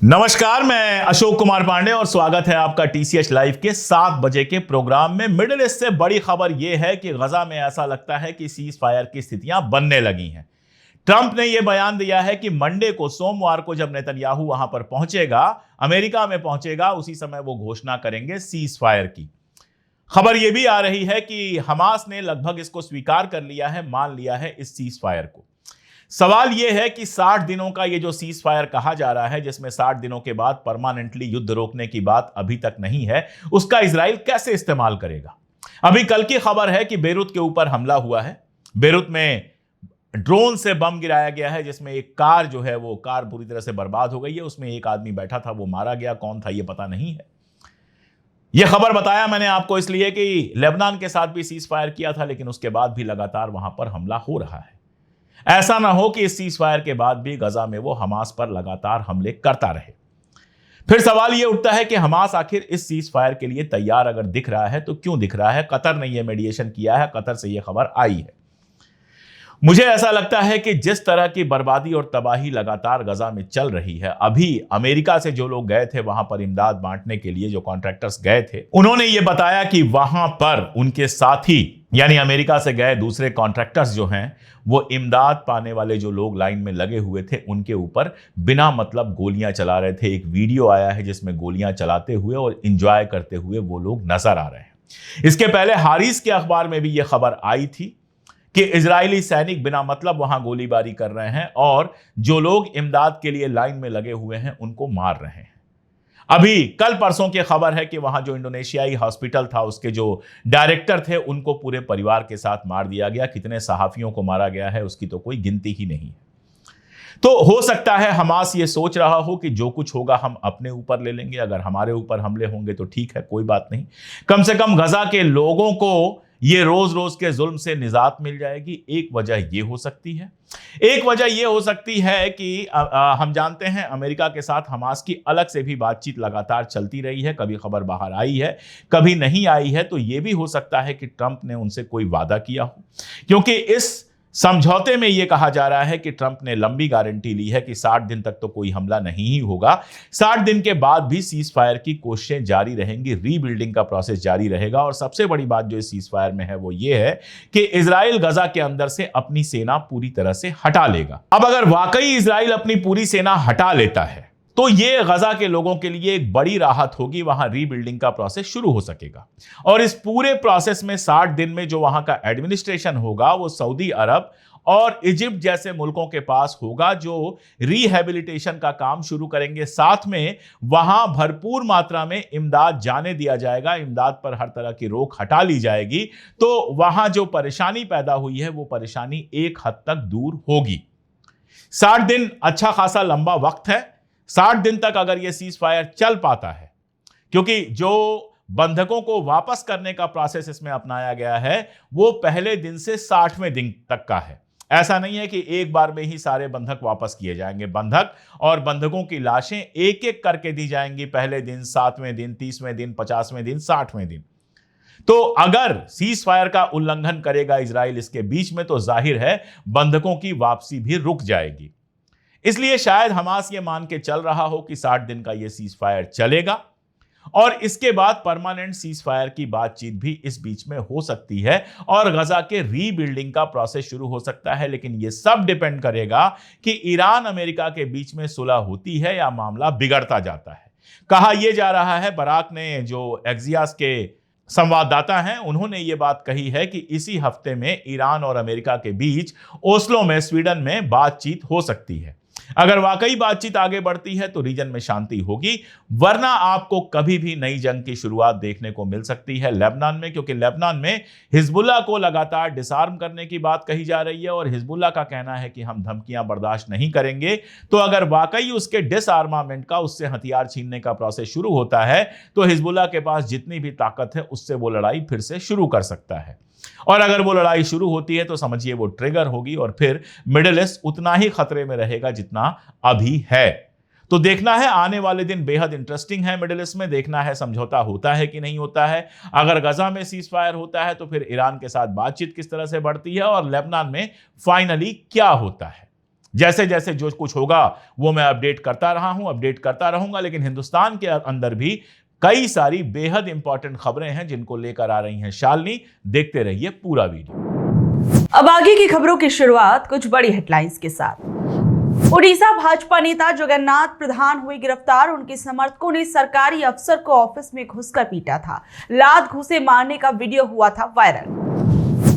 नमस्कार, मैं अशोक कुमार पांडे और स्वागत है आपका टीसीएच लाइव के 7 बजे के प्रोग्राम में। मिडिल ईस्ट से बड़ी खबर यह है कि गजा में ऐसा लगता है कि सीज फायर की स्थितियां बनने लगी हैं। ट्रंप ने यह बयान दिया है कि मंडे को, सोमवार को जब नेतन्याहू वहां पर पहुंचेगा, अमेरिका में पहुंचेगा, उसी समय वो घोषणा करेंगे सीज फायर की। खबर यह भी आ रही है कि हमास ने लगभग इसको स्वीकार कर लिया है, मान लिया है इस सीज फायर को। सवाल यह है कि 60 दिनों का ये जो सीज फायर कहा जा रहा है, जिसमें 60 दिनों के बाद परमानेंटली युद्ध रोकने की बात अभी तक नहीं है, उसका इजराइल कैसे इस्तेमाल करेगा। अभी कल की खबर है कि बेरूत के ऊपर हमला हुआ है। बेरूत में ड्रोन से बम गिराया गया है, जिसमें एक कार जो है वो कार पूरी तरह से बर्बाद हो गई है। उसमें एक आदमी बैठा था, वो मारा गया। कौन था ये पता नहीं है। यह खबर बताया मैंने आपको इसलिए कि लेबनान के साथ भी सीज फायर किया था, लेकिन उसके बाद भी लगातार वहां पर हमला हो रहा है। ऐसा ना हो कि इस सीज फायर के बाद भी गजा में वो हमास पर लगातार हमले करता रहे। फिर सवाल यह उठता है कि हमास आखिर इस सीज फायर के लिए तैयार अगर दिख रहा है तो क्यों दिख रहा है। कतर ने यह मीडिएशन किया है, कतर से यह खबर आई है। मुझे ऐसा लगता है कि जिस तरह की बर्बादी और तबाही लगातार गजा में चल रही है, अभी अमेरिका से जो लोग गए थे वहां पर इमदाद बांटने के लिए, जो कॉन्ट्रैक्टर्स गए थे, उन्होंने ये बताया कि वहां पर उनके साथी यानी अमेरिका से गए दूसरे कॉन्ट्रैक्टर्स जो हैं, वो इमदाद पाने वाले जो लोग लाइन में लगे हुए थे, उनके ऊपर बिना मतलब गोलियां चला रहे थे। एक वीडियो आया है जिसमें गोलियां चलाते हुए और इंजॉय करते हुए वो लोग नजर आ रहे हैं। इसके पहले हारिस के अखबार में भी यह खबर आई थी कि इजरायली सैनिक बिना मतलब वहां गोलीबारी कर रहे हैं और जो लोग इमदाद के लिए लाइन में लगे हुए हैं उनको मार रहे हैं। अभी कल परसों की खबर है कि वहां जो इंडोनेशियाई हॉस्पिटल था, उसके जो डायरेक्टर थे, उनको पूरे परिवार के साथ मार दिया गया। कितने सहाफियों को मारा गया है उसकी तो कोई गिनती ही नहीं है। तो हो सकता है हमास ये सोच रहा हो कि जो कुछ होगा हम अपने ऊपर ले लेंगे, अगर हमारे ऊपर हमले होंगे तो ठीक है, कोई बात नहीं, कम से कम गजा के लोगों को ये रोज रोज के जुल्म से निजात मिल जाएगी। एक वजह ये हो सकती है। एक वजह ये हो सकती है कि हम जानते हैं अमेरिका के साथ हमास की अलग से भी बातचीत लगातार चलती रही है। कभी खबर बाहर आई है, कभी नहीं आई है। तो ये भी हो सकता है कि ट्रंप ने उनसे कोई वादा किया हो, क्योंकि इस समझौते में यह कहा जा रहा है कि ट्रंप ने लंबी गारंटी ली है कि 60 दिन तक तो कोई हमला नहीं ही होगा। 60 दिन के बाद भी सीज फायर की कोशिशें जारी रहेंगी, रीबिल्डिंग का प्रोसेस जारी रहेगा। और सबसे बड़ी बात जो इस सीज फायर में है वो ये है कि इजराइल गजा के अंदर से अपनी सेना पूरी तरह से हटा लेगा। अब अगर वाकई इजराइल अपनी पूरी सेना हटा लेता है तो ये गजा के लोगों के लिए एक बड़ी राहत होगी। वहां रीबिल्डिंग का प्रोसेस शुरू हो सकेगा और इस पूरे प्रोसेस में 60 दिन में जो वहां का एडमिनिस्ट्रेशन होगा वो सऊदी अरब और इजिप्ट जैसे मुल्कों के पास होगा, जो रिहैबिलिटेशन का काम शुरू करेंगे। साथ में वहां भरपूर मात्रा में इमदाद जाने दिया जाएगा, इमदाद पर हर तरह की रोक हटा ली जाएगी। तो वहां जो परेशानी पैदा हुई है वो परेशानी एक हद तक दूर होगी। 60 दिन अच्छा खासा लंबा वक्त है। 60 दिन तक अगर यह सीज फायर चल पाता है, क्योंकि जो बंधकों को वापस करने का प्रोसेस इसमें अपनाया गया है वो पहले दिन से 60वें दिन तक का है। ऐसा नहीं है कि एक बार में ही सारे बंधक वापस किए जाएंगे। बंधक और बंधकों की लाशें एक एक करके दी जाएंगी, पहले दिन, 7वें दिन, 30वें दिन, 50वें दिन, 60वें दिन। तो अगर सीज फायर का उल्लंघन करेगा इजराइल इसके बीच में, तो जाहिर है बंधकों की वापसी भी रुक जाएगी। इसलिए शायद हमास ये मान के चल रहा हो कि 60 दिन का ये सीज फायर चलेगा और इसके बाद परमानेंट सीज फायर की बातचीत भी इस बीच में हो सकती है और गजा के रीबिल्डिंग का प्रोसेस शुरू हो सकता है। लेकिन यह सब डिपेंड करेगा कि ईरान अमेरिका के बीच में सुलह होती है या मामला बिगड़ता जाता है। कहा यह जा रहा है, बराक ने, जो एक्सियास के संवाददाता हैं, उन्होंने ये बात कही है कि इसी हफ्ते में ईरान और अमेरिका के बीच ओस्लो में, स्वीडन में बातचीत हो सकती है। अगर वाकई बातचीत आगे बढ़ती है तो रीजन में शांति होगी, वरना आपको कभी भी नई जंग की शुरुआत देखने को मिल सकती है लेबनान में, क्योंकि लेबनान में हिजबुल्लाह को लगातार डिसआर्म करने की बात कही जा रही है और हिजबुल्लाह का कहना है कि हम धमकियां बर्दाश्त नहीं करेंगे। तो अगर वाकई उसके डिसआर्मामेंट का, उससे हथियार छीनने का प्रोसेस शुरू होता है तो हिजबुल्लाह के पास जितनी भी ताकत है उससे वो लड़ाई फिर से शुरू कर सकता है। और अगर वो लड़ाई शुरू होती है तो समझिए वो ट्रिगर होगी और फिर मिडिल ईस्ट उतना ही खतरे में रहेगा जितना अभी है। तो देखना है, आने वाले दिन बेहद इंटरेस्टिंग है। मिडिल ईस्ट में देखना है समझौता होता है कि नहीं होता है। अगर गजा में सीज फायर होता है तो फिर ईरान के साथ बातचीत किस तरह से बढ़ती है और लेबनान में फाइनली क्या होता है। जैसे जैसे जो कुछ होगा वो मैं अपडेट करता रहा हूं, अपडेट करता रहूंगा। लेकिन हिंदुस्तान के अंदर भी कई सारी बेहद इंपॉर्टेंट खबरें हैं जिनको लेकर आ रही हैं शालिनी। देखते रहिए पूरा वीडियो। अब आगे की खबरों की शुरुआत कुछ बड़ी हेडलाइंस के साथ। उड़ीसा भाजपा नेता जगन्नाथ प्रधान हुए गिरफ्तार। उनके समर्थकों ने सरकारी अफसर को ऑफिस में घुसकर पीटा था। लात घुसे मारने का वीडियो हुआ था वायरल।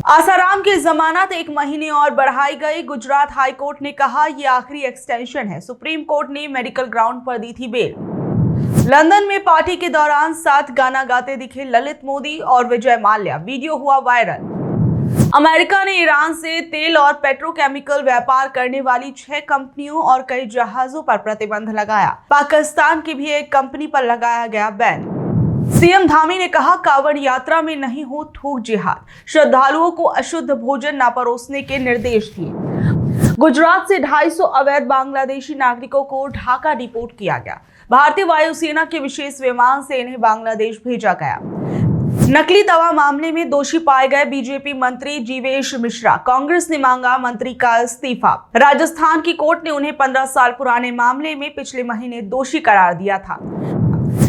आसाराम की जमानत 1 महीने और बढ़ाई गई। गुजरात हाई कोर्ट ने कहा यह आखिरी एक्सटेंशन है। सुप्रीम कोर्ट ने मेडिकल ग्राउंड पर दी थी बेल। लंदन में पार्टी के दौरान साथ गाना गाते दिखे ललित मोदी और विजय माल्या, वीडियो हुआ वायरल। अमेरिका ने ईरान से तेल और पेट्रोकेमिकल व्यापार करने वाली 6 कंपनियों और कई जहाजों पर प्रतिबंध लगाया। पाकिस्तान की भी एक कंपनी पर लगाया गया बैन। सीएम धामी ने कहा कांवड़ यात्रा में नहीं हो थूक जिहाद। श्रद्धालुओं को अशुद्ध भोजन न परोसने के निर्देश दिए। गुजरात से 250 अवैध बांग्लादेशी नागरिकों को ढाका डिपोर्ट किया गया। भारतीय वायुसेना के विशेष विमान से इन्हें बांग्लादेश भेजा गया। नकली दवा मामले में दोषी पाए गए बीजेपी मंत्री जीवेश मिश्रा। कांग्रेस ने मांगा मंत्री का इस्तीफा। राजस्थान की कोर्ट ने उन्हें 15 साल पुराने मामले में पिछले महीने दोषी करार दिया था।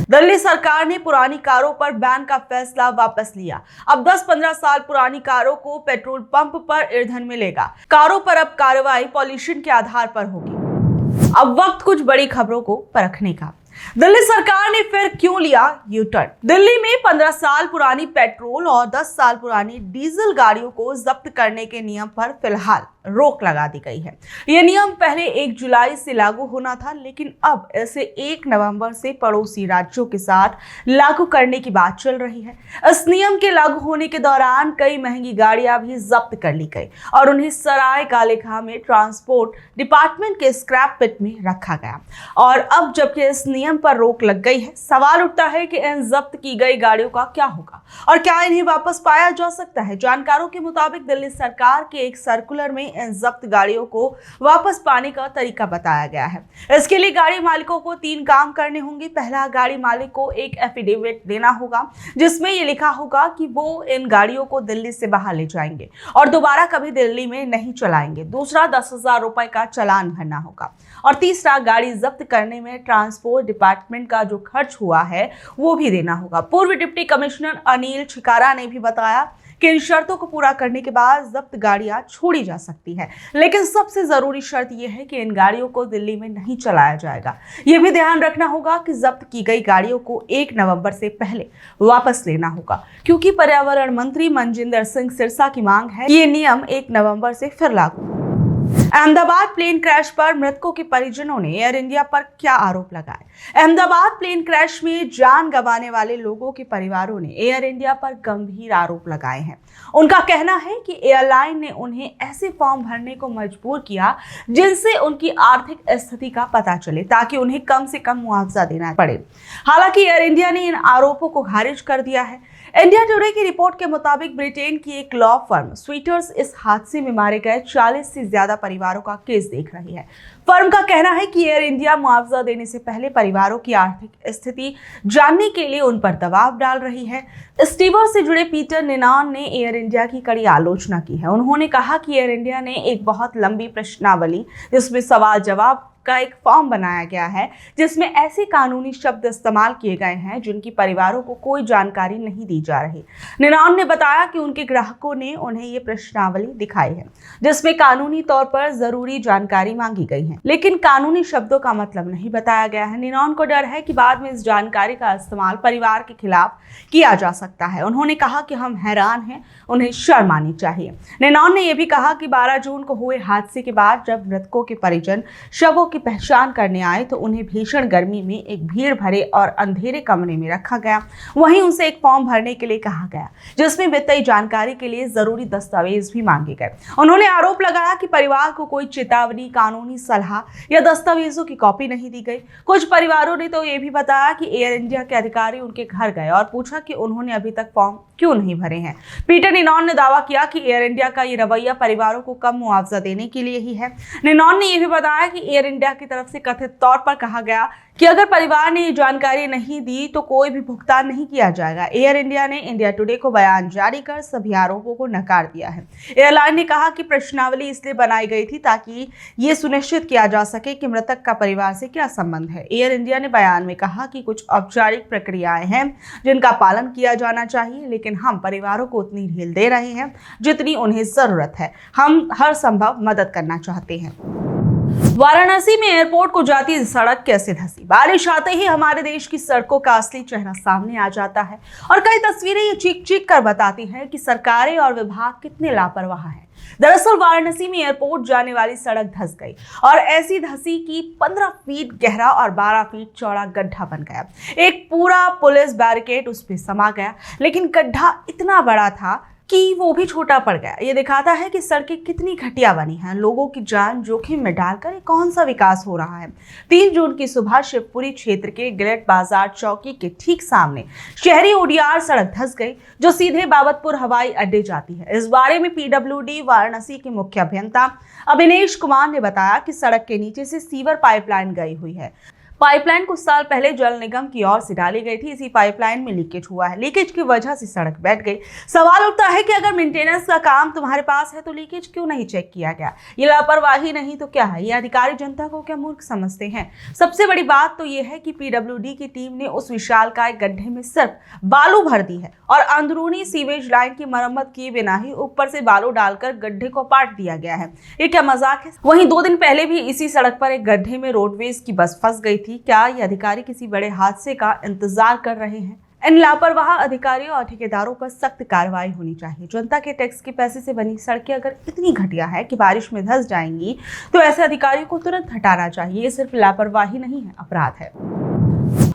दिल्ली सरकार ने पुरानी कारों पर बैन का फैसला वापस लिया। अब 10-15 साल पुरानी कारों को पेट्रोल पंप पर ईंधन मिलेगा। कारों पर अब कार्रवाई पॉल्यूशन के आधार पर होगी। अब वक्त कुछ बड़ी खबरों को परखने का। दिल्ली सरकार ने फिर क्यों लिया यू टर्न? दिल्ली में 15 साल पुरानी पेट्रोल और 10 साल पुरानी डीजल गाड़ियों को जब्त करने के नियम पर फिलहाल रोक लगा दी गई है। यह नियम पहले 1 जुलाई से लागू होना था, लेकिन अब इसे 1 नवंबर से पड़ोसी राज्यों के साथ लागू करने की बात चल रही है। इस नियम के लागू होने के दौरान कई महंगी गाड़ियां भी जब्त कर ली गई और उन्हें सराय कालेखां में ट्रांसपोर्ट डिपार्टमेंट के स्क्रैप पिट में रखा गया। और अब जबकि इस नियम पर रोक लग गई है, सवाल उठता है कि इन जब्त की गई गाड़ियों का क्या होगा और क्या इन्हें वापस पाया जा सकता है। जानकारों के मुताबिक दिल्ली सरकार के एक सर्कुलर में इन जब्त गाड़ियों को वापस पाने का तरीका बताया गया है। इसके लिए गाड़ी मालिकों को 3 काम करने होंगे। पहला, गाड़ी मालिक को एक एफिडेविट देना होगा जिसमें यह लिखा होगा कि वो इन गाड़ियों को दिल्ली से बाहर ले जाएंगे और दोबारा कभी दिल्ली में नहीं चलाएंगे। दूसरा, 10,000 रुपए का चालान भरना होगा। और तीसरा, गाड़ी जब्त करने में ट्रांसपोर्ट डिपार्टमेंट का जो खर्च हुआ है वो भी देना होगा। पूर्व डिप्टी कमिश्नर अनिल छिकारा ने भी बताया कि इन शर्तों को पूरा करने के बाद जब्त गाड़ियां छोड़ी जा सकती है, लेकिन सबसे जरूरी शर्त यह है कि इन गाड़ियों को दिल्ली में नहीं चलाया जाएगा। यह भी ध्यान रखना होगा कि जब्त की गई गाड़ियों को 1 नवंबर से पहले वापस लेना होगा, क्योंकि पर्यावरण मंत्री मनजिंदर सिंह सिरसा की मांग है कि ये नियम 1 नवंबर से फिर लागू हो। अहमदाबाद प्लेन क्रैश पर मृतकों के परिजनों ने एयर इंडिया पर क्या आरोप लगाए? अहमदाबाद प्लेन क्रैश में जान गंवाने वाले लोगों के परिवारों ने एयर इंडिया पर गंभीर आरोप लगाए हैं। उनका कहना है कि एयरलाइन ने उन्हें ऐसे फॉर्म भरने को मजबूर किया जिनसे उनकी आर्थिक स्थिति का पता चले, ताकि उन्हें कम से कम मुआवजा देना पड़े। हालांकि एयर इंडिया ने इन आरोपों को खारिज कर दिया है। इंडिया टुडे की रिपोर्ट के मुताबिक ब्रिटेन की एक लॉ फर्म स्वीटर्स इस हादसे में मारे गए 40 से ज्यादा परिवारों का केस देख रही है। फर्म का कहना है कि एयर इंडिया मुआवजा देने से पहले परिवारों की आर्थिक स्थिति जानने के लिए उन पर दबाव डाल रही है। स्टीवर्स से जुड़े पीटर निनान ने एयर इंडिया की कड़ी आलोचना की है। उन्होंने कहा कि एयर इंडिया ने एक बहुत लंबी प्रश्नावली जिसमें सवाल जवाब का एक फॉर्म बनाया गया है, जिसमें ऐसे कानूनी शब्द इस्तेमाल किए गए हैं जिनकी परिवारों को कोई जानकारी नहीं दी जा रही। निनान ने बताया कि उनके ग्राहकों ने उन्हें ये प्रश्नावली दिखाई है जिसमें कानूनी तौर पर जरूरी जानकारी मांगी गई है, लेकिन कानूनी शब्दों का मतलब नहीं बताया गया है। निनान को डर है कि बाद में इस जानकारी का इस्तेमाल परिवार के खिलाफ किया जा सकता है। उन्होंने कहा कि हम हैरान हैं, उन्हें शर्म आनी चाहिए। निनान ने यह भी कहा कि 12 जून को हुए हादसे के बाद जब मृतकों के परिजन शवों की पहचान करने आए तो उन्हें भीषण गर्मी में एक भीड़ भरे और अंधेरे कमरे में रखा गया। वहीं उनसे एक फॉर्म भरने के लिए कहा गया जिसमें वित्तीय जानकारी के लिए जरूरी दस्तावेज भी मांगे गए। उन्होंने आरोप लगाया कि परिवार को कोई चेतावनी, कानूनी सलाह या दस्तावेजों की कॉपी नहीं दी गई। कुछ परिवारों ने तो ये भी बताया कि एयर इंडिया के अधिकारी उनके घर गए और पूछा कि उन्होंने अभी तक फॉर्म क्यों नहीं भरे हैं। पीटर निनान ने दावा किया कि एयर इंडिया का ये रवैया परिवारों को कम मुआवजा देने के लिए ही है। निनान ने यह भी बताया कि एयर इंडिया इंडिया की तरफ से कथित तौर पर कहा गया कि अगर परिवार ने ये जानकारी नहीं दी तो कोई भी भुगतान नहीं किया जाएगा। एयर इंडिया ने इंडिया टुडे को बयान जारी कर सभी आरोपों को नकार दिया है। एयरलाइन ने कहा कि प्रश्नावली इसलिए बनाई गई थी ताकि ये सुनिश्चित किया जा सके कि मृतक का परिवार से क्या संबंध है। एयर इंडिया ने बयान में कहा कि कुछ औपचारिक प्रक्रियाएं हैं जिनका पालन किया जाना चाहिए, लेकिन हम परिवारों को उतनी ढील दे रहे हैं जितनी उन्हें जरूरत है। हम हर संभव मदद करना चाहते हैं। वाराणसी में एयरपोर्ट को जाती सड़क कैसे धंसी। बारिश आते ही हमारे देश की सड़कों का असली चेहरा सामने आ जाता है और कई तस्वीरें ये चीख चीख कर बताती हैं कि सरकारें और विभाग कितने लापरवाह हैं। दरअसल वाराणसी में एयरपोर्ट जाने वाली सड़क धंस गई और ऐसी धंसी कि 15 फीट गहरा और 12 फीट चौड़ा गड्ढा बन गया। एक पूरा पुलिस बैरिकेड उस पे समा गया, लेकिन गड्ढा इतना बड़ा था कि वो भी छोटा पड़ गया। ये दिखाता है कि सड़कें कितनी घटिया बनी हैं। लोगों की जान जोखिम में डालकर ये कौन सा विकास हो रहा है। 3 जून की सुबह शिवपुरी क्षेत्र के गिलेट बाजार चौकी के ठीक सामने शहरी ओडीआर सड़क धंस गई जो सीधे बाबतपुर हवाई अड्डे जाती है। इस बारे में पीडब्ल्यूडी वाराणसी के मुख्य अभियंता अभिनेश कुमार ने बताया कि सड़क के नीचे से सीवर पाइपलाइन गई हुई है। पाइपलाइन कुछ साल पहले जल निगम की ओर से डाली गई थी। इसी पाइपलाइन में लीकेज हुआ है। लीकेज की वजह से सड़क बैठ गई। सवाल उठता है कि अगर मेंटेनेंस का काम तुम्हारे पास है तो लीकेज क्यों नहीं चेक किया गया? ये लापरवाही नहीं तो क्या है? ये अधिकारी जनता को क्या मूर्ख समझते हैं? सबसे बड़ी बात तो ये है कि पीडब्ल्यूडी की टीम ने उस विशालकाय गड्ढे में सिर्फ बालू भर दी है और अंदरूनी सीवेज लाइन की मरम्मत किए बिना ही ऊपर से बालू डालकर गड्ढे को पाट दिया गया है। ये क्या मजाक है? वहीं 2 दिन पहले भी इसी सड़क पर एक गड्ढे में रोडवेज की बस फंस गई थी। क्या ये अधिकारी किसी बड़े हादसे का इंतजार कर रहे हैं? इन लापरवाह अधिकारियों और ठेकेदारों पर सख्त कार्रवाई होनी चाहिए। जनता के टैक्स के पैसे से बनी सड़कें अगर इतनी घटिया है कि बारिश में धंस जाएंगी तो ऐसे अधिकारियों को तुरंत हटाना चाहिए। ये सिर्फ लापरवाही नहीं है, अपराध है।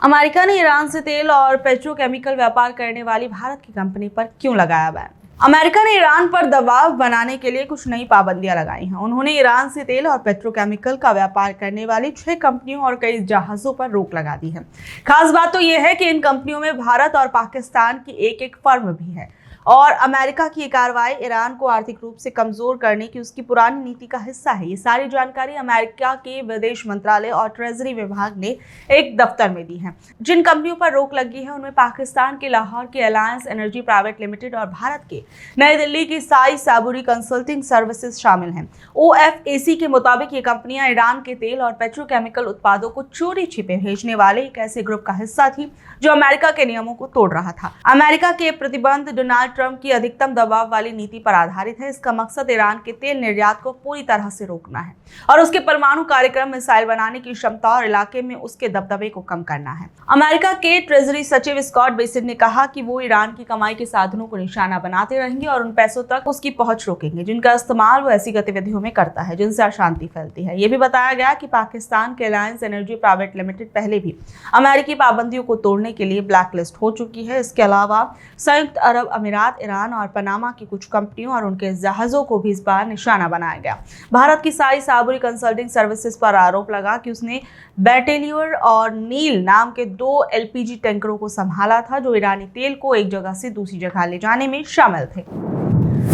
अमेरिका ने ईरान से तेल और पेट्रोकेमिकल व्यापार करने वाली भारत की कंपनी पर क्यों लगाया बैन? अमेरिका ने ईरान पर दबाव बनाने के लिए कुछ नई पाबंदियां लगाई हैं। उन्होंने ईरान से तेल और पेट्रोकेमिकल का व्यापार करने वाली 6 कंपनियों और कई जहाजों पर रोक लगा दी है। खास बात तो यह है कि इन कंपनियों में भारत और पाकिस्तान की एक फर्म भी है और अमेरिका की कार्रवाई ईरान को आर्थिक रूप से कमजोर करने की उसकी पुरानी नीति का हिस्सा है। ये सारी जानकारी अमेरिका के विदेश मंत्रालय और ट्रेजरी विभाग ने एक दफ्तर में दी है। जिन कंपनियों पर रोक लगी है उनमें पाकिस्तान के लाहौर के अलायंस एनर्जी प्राइवेट लिमिटेड और भारत के नई दिल्ली की साई साबुरी कंसल्टिंग सर्विसेज शामिल हैं। OFAC के मुताबिक ये कंपनियां ईरान के तेल और पेट्रोकेमिकल उत्पादों को चोरी छिपे भेजने वाले एक ऐसे ग्रुप का हिस्सा थी जो अमेरिका के नियमों को तोड़ रहा था। अमेरिका के प्रतिबंध डोनाल्ड ट्रंप की अधिकतम दबाव वाली नीति पर आधारित है। इसका मकसद ईरान के तेल निर्यात को पूरी तरह से रोकना है और उसके परमाणु कार्यक्रम मिसाइल बनाने की क्षमता और इलाके में उसके दबदबे को कम करना है। अमेरिका के ट्रेजरी सचिव स्कॉट बेसिट ने कहा कि वो ईरान की कमाई के साधनों को निशाना बनाते रहेंगे और उन पैसों तक उसकी पहुंच रोकेंगे जिनका इस्तेमाल वो ऐसी गतिविधियों में करता है जिनसे अशांति फैलती है। ये भी बताया गया कि पाकिस्तान के अलायंस एनर्जी प्राइवेट लिमिटेड पहले भी अमेरिकी पाबंदियों को तोड़ने के लिए ब्लैकलिस्ट हो चुकी है। इसके अलावा संयुक्त अरब अमीरात, ईरान और पनामा की कुछ कंपनियों और उनके जहाजों को भी इस बार निशाना बनाया गया। भारत की साई साबुरी कंसल्टिंग सर्विसेज पर आरोप लगा कि उसने बैटेलियर और नील नाम के 2 LPG टैंकरों को संभाला था जो ईरानी तेल को एक जगह से दूसरी जगह ले जाने में शामिल थे।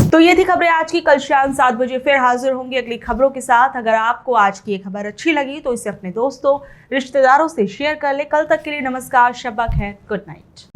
तो ये थी खबरें आज की। कल शाम 7 बजे फिर हाजिर होंगे अगली खबरों के साथ। अगर आपको आज की ये खबर अच्छी लगी तो इसे अपने दोस्तों, रिश्तेदारों से शेयर कर ले। कल तक के लिए नमस्कार, शब्बा खैर, गुड नाइट।